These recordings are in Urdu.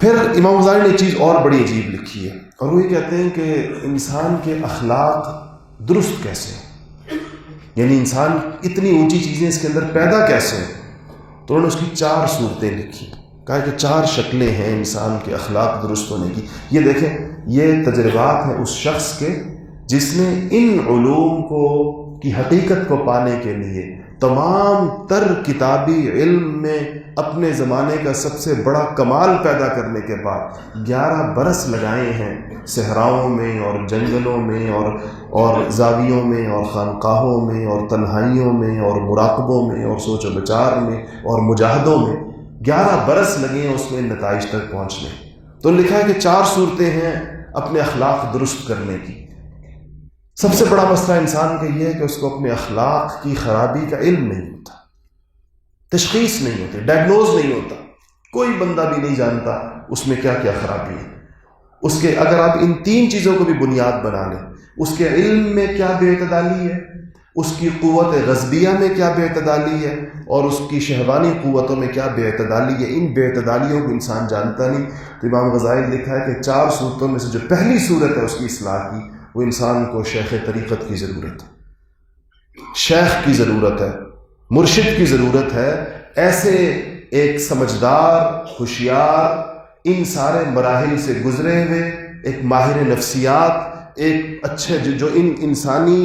پھر امام غزالی نے ایک چیز اور بڑی عجیب لکھی ہے، اور وہ یہ کہتے ہیں کہ انسان کے اخلاق درست کیسے ہیں، یعنی انسان اتنی اونچی چیزیں اس کے اندر پیدا کیسے ہیں. تو انہوں نے اس کی 4 صورتیں لکھی، کہا کہ 4 شکلیں ہیں انسان کے اخلاق درست ہونے کی. یہ دیکھیں، یہ تجربات ہیں اس شخص کے جس نے ان علوم کو کی حقیقت کو پانے کے لیے تمام تر کتابی علم میں اپنے زمانے کا سب سے بڑا کمال پیدا کرنے کے بعد 11 برس لگائے ہیں صحراؤں میں اور جنگلوں میں اور زاویوں میں اور خانقاہوں میں اور تنہائیوں میں اور مراقبوں میں اور سوچ و بچار میں اور مجاہدوں میں 11 برس لگے ہیں اس میں نتائج تک پہنچنے. تو لکھا ہے کہ 4 صورتیں ہیں اپنے اخلاق درست کرنے کی. سب سے بڑا مسئلہ انسان کا یہ ہے کہ اس کو اپنے اخلاق کی خرابی کا علم نہیں ہوتا، تشخیص نہیں ہوتی، ڈائگنوز نہیں ہوتا. کوئی بندہ بھی نہیں جانتا اس میں کیا کیا خرابی ہے. اس کے اگر آپ ان 3 چیزوں کو بھی بنیاد بنا لیں، اس کے علم میں کیا بے اعتدالی ہے، اس کی قوت غضبیہ میں کیا بے اعتدالی ہے، اور اس کی شہوانی قوتوں میں کیا بے اعتدالی ہے، ان بے اعتدالیوں کو انسان جانتا نہیں. تو امام غزالی نے لکھا ہے کہ 4 صورتوں میں سے جو پہلی صورت ہے اس کی اصلاح کی، وہ انسان کو شیخ طریقت کی ضرورت ہے، شیخ کی ضرورت ہے، مرشد کی ضرورت ہے. ایسے ایک سمجھدار، ہوشیار، ان سارے مراحل سے گزرے ہوئے ایک ماہر نفسیات، ایک اچھے جو ان انسانی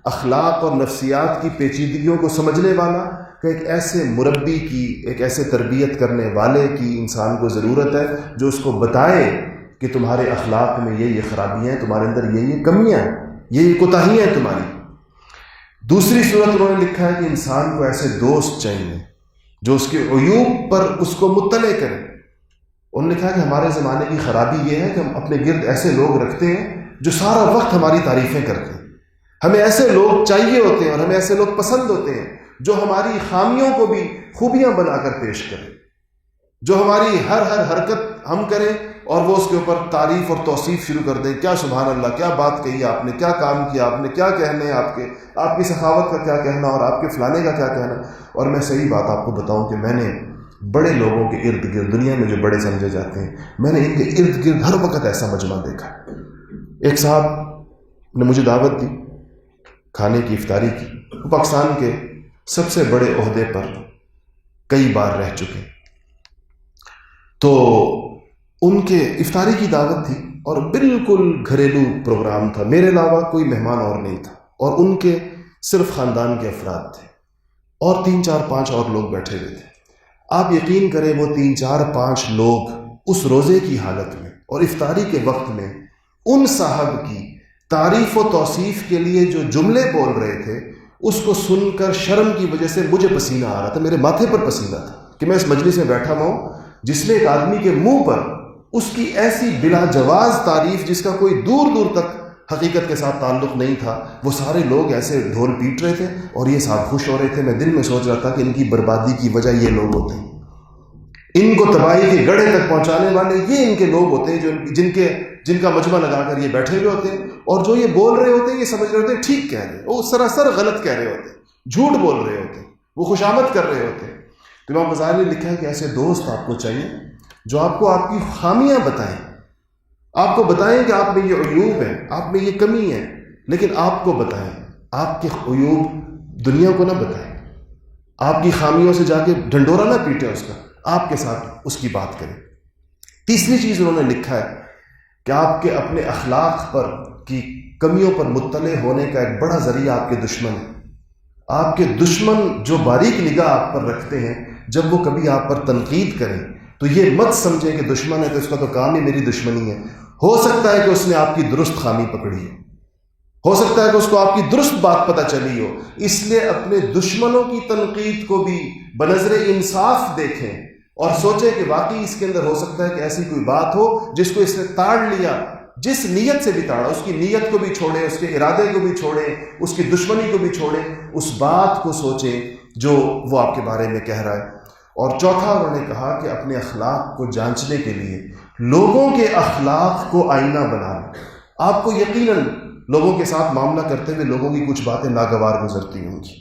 اخلاق اور نفسیات کی پیچیدگیوں کو سمجھنے والا، کہ ایک ایسے مربی کی، ایک ایسے تربیت کرنے والے کی انسان کو ضرورت ہے جو اس کو بتائے کہ تمہارے اخلاق میں یہ خرابیاں ہیں، تمہارے اندر یہ کمیاں ہیں، یہ کوتاہیاں ہیں تمہاری. دوسری صورت انہوں نے لکھا ہے کہ انسان کو ایسے دوست چاہیے جو اس کے عیوب پر اس کو مطلع کریں. انہوں نے کہا کہ ہمارے زمانے کی خرابی یہ ہے کہ ہم اپنے گرد ایسے لوگ رکھتے ہیں جو سارا وقت ہماری تعریفیں کرتے ہیں. ہمیں ایسے لوگ چاہیے ہوتے ہیں اور ہمیں ایسے لوگ پسند ہوتے ہیں جو ہماری خامیوں کو بھی خوبیاں بنا کر پیش کریں، جو ہماری ہر حرکت ہم کریں اور وہ اس کے اوپر تعریف اور توصیف شروع کر دیں. کیا سبحان اللہ، کیا بات کہی آپ نے، کیا کام کیا آپ نے، کیا کہنے ہیں آپ کی سخاوت کا کیا کہنا اور آپ کے فلانے کا کیا کہنا. اور میں صحیح بات آپ کو بتاؤں کہ میں نے بڑے لوگوں کے ارد گرد، دنیا میں جو بڑے سمجھے جاتے ہیں، میں نے ان کے ارد گرد ہر وقت ایسا مجمع دیکھا. ایک صاحب نے مجھے دعوت دی کھانے کی، افطاری کی. وہ پاکستان کے سب سے بڑے عہدے پر کئی بار رہ چکے. تو ان کے افطاری کی دعوت تھی اور بالکل گھریلو پروگرام تھا، میرے علاوہ کوئی مہمان اور نہیں تھا، اور ان کے صرف خاندان کے افراد تھے اور 3 4 5 اور لوگ بیٹھے ہوئے تھے. آپ یقین کریں وہ 3 4 5 لوگ اس روزے کی حالت میں اور افطاری کے وقت میں ان صاحب کی تعریف و توصیف کے لیے جو جملے بول رہے تھے، اس کو سن کر شرم کی وجہ سے مجھے پسینہ آ رہا تھا، میرے ماتھے پر پسینہ تھا کہ میں اس مجلس میں بیٹھا ہوں جس میں ایک آدمی کے منہ پر اس کی ایسی بلا جواز تعریف جس کا کوئی دور دور تک حقیقت کے ساتھ تعلق نہیں تھا، وہ سارے لوگ ایسے ڈھول پیٹ رہے تھے اور یہ صاحب خوش ہو رہے تھے. میں دل میں سوچ رہا تھا کہ ان کی بربادی کی وجہ یہ لوگ ہوتے ہیں، ان کو تباہی کے گڑھے تک پہنچانے والے یہ ان کے لوگ ہوتے ہیں جن کا مجمع لگا کر یہ بیٹھے ہوئے ہوتے ہیں، اور جو یہ بول رہے ہوتے ہیں یہ سمجھ رہے ہوتے ہیں ٹھیک کہہ رہے ہیں، وہ سراسر غلط کہہ رہے ہوتے ہیں، جھوٹ بول رہے ہوتے ہیں، وہ خوشامد کر رہے ہوتے ہیں. تو امام غزالی نے لکھا ہے کہ ایسے دوست آپ کو چاہیے جو آپ کو آپ کی خامیاں بتائیں، آپ کو بتائیں کہ آپ میں یہ عیوب ہے، آپ میں یہ کمی ہے، لیکن آپ کو بتائیں، آپ کے عیوب دنیا کو نہ بتائیں، آپ کی خامیوں سے جا کے ڈھنڈورا نہ پیٹیں اس کا، آپ کے ساتھ اس کی بات کریں. تیسری چیز انہوں نے لکھا ہے کہ آپ کے اپنے اخلاق پر کی کمیوں پر مطلع ہونے کا ایک بڑا ذریعہ آپ کے دشمن ہیں. آپ کے دشمن جو باریک نگاہ آپ پر رکھتے ہیں، جب وہ کبھی آپ پر تنقید کریں تو یہ مت سمجھیں کہ دشمن ہے تو اس کا تو کام ہی میری دشمنی ہے. ہو سکتا ہے کہ اس نے آپ کی درست خامی پکڑی ہے، ہو سکتا ہے کہ اس کو آپ کی درست بات پتہ چلی ہو. اس لیے اپنے دشمنوں کی تنقید کو بھی بنظر انصاف دیکھیں اور سوچیں کہ واقعی اس کے اندر ہو سکتا ہے کہ ایسی کوئی بات ہو جس کو اس نے تاڑ لیا، جس نیت سے بھی تاڑا، اس کی نیت کو بھی چھوڑیں، اس کے ارادے کو بھی چھوڑیں، اس کی دشمنی کو بھی چھوڑیں، اس بات کو سوچیں جو وہ آپ کے بارے میں کہہ رہا ہے. اور چوتھا انہوں نے کہا کہ اپنے اخلاق کو جانچنے کے لیے لوگوں کے اخلاق کو آئینہ بنانا. آپ کو یقیناً لوگوں کے ساتھ معاملہ کرتے ہوئے لوگوں کی کچھ باتیں ناگوار گزرتی ہوں گی،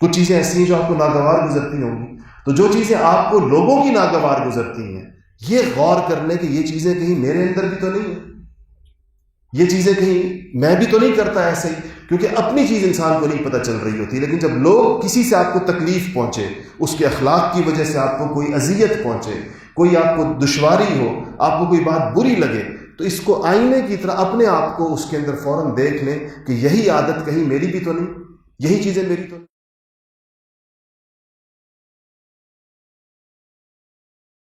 کچھ چیزیں ایسی ہیں جو آپ کو ناگوار گزرتی ہوں گی. تو جو چیزیں آپ کو لوگوں کی ناگوار گزرتی ہیں یہ غور کرنے کہ یہ چیزیں کہیں میرے اندر بھی تو نہیں ہیں، یہ چیزیں کہیں میں بھی تو نہیں کرتا ایسے ہی، کیونکہ اپنی چیز انسان کو نہیں پتہ چل رہی ہوتی. لیکن جب لوگ کسی سے آپ کو تکلیف پہنچے، اس کے اخلاق کی وجہ سے آپ کو کوئی اذیت پہنچے، کوئی آپ کو دشواری ہو، آپ کو کوئی بات بری لگے، تو اس کو آئینے کی طرح اپنے آپ کو اس کے اندر فوراً دیکھ لیں کہ یہی عادت کہیں میری بھی تو نہیں، یہی چیزیں میری تو نہیں.